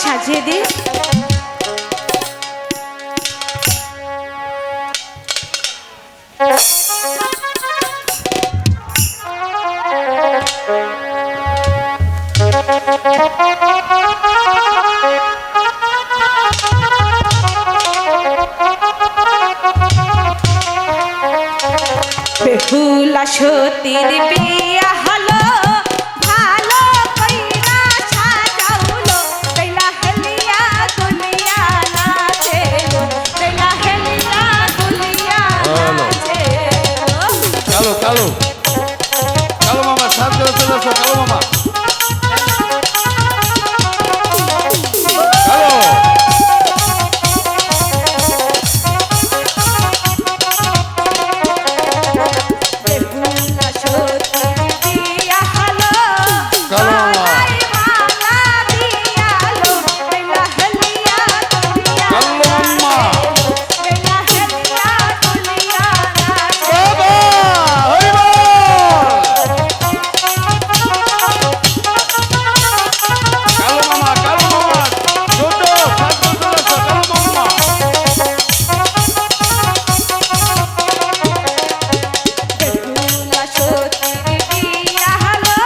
সাজিয়ে দিই। বেহুলা সতীর বিয়া হলো, ভালো কইরা সাজাউলো, বেলা হেলিয়া দুলিয়া নাচেলো, বেলা হেলিয়া দুলিয়া নাচেলো। কালো কালো কালো মামা সাত করে চলে আসো, কালো মামা কালো। বেহুলা সতীর বিয়া হলো, কালো মামা গলায় মালা দিয়ালো, বেলা হেলিয়া দুলিয়া কালো মামা বেলা হেলিয়া দুলিয়া নাচেলো। বাবা হরি বল। কালো মামা ছোট সাত করে চলে আসো, কালো মামা বেহুলা সতীর বিয়া হলো,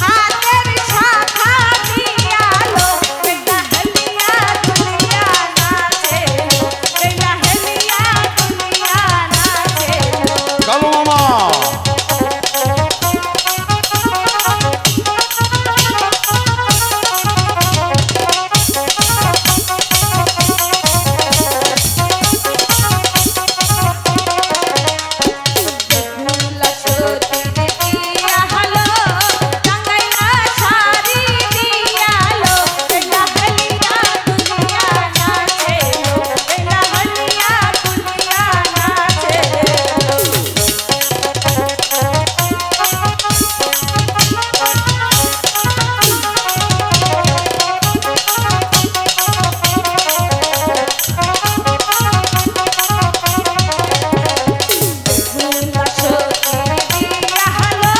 হাতের শাখা দিয়ালো, বেলা হেলিয়া দুলিয়া নাচেলো, বেলা হেলিয়া দুলিয়া নাচেলো। কালো মামা বেহুলা সতীর বিয়া হলো, টাঙ্গাইয়া শাড়ি দিয়ালো, বেলা হেলিয়া দুলিয়া নাচেলো, বেলা হেলিয়া দুলিয়া নাচেলো। বেহুলা সতীর বিয়া হলো,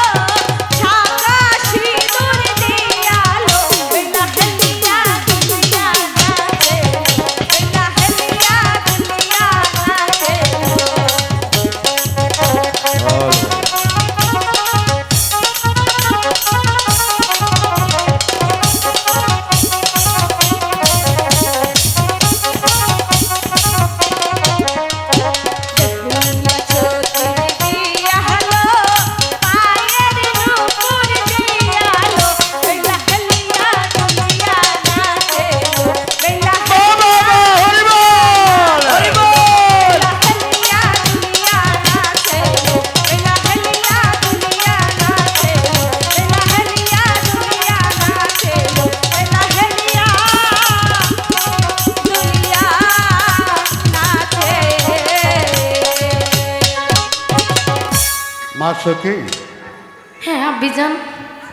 সাদা সিঁদুর দিয়ালো, বেলা হেলিয়া দুলিয়া নাচেলো, বেলা হেলিয়া দুলিয়া নাচেলো। বেহুলা সতীর বিয়া হলো, পায়ের নূপুর দিয়ালো, বেলা হেলিয়া দুলিয়া নাচেলো, বেলা হেলিয়া হরি বল হরি বল। বেলা হেলিয়া দুলিয়া নাচেলো, বেলা হেলিয়া দুলিয়া নাচেলো, বেলা হেলিয়া দুলিয়া নাচেলো, বেলা হেলিয়া দুলিয়া নাচে। মা সখী হ্যাঁ আব্বিজান।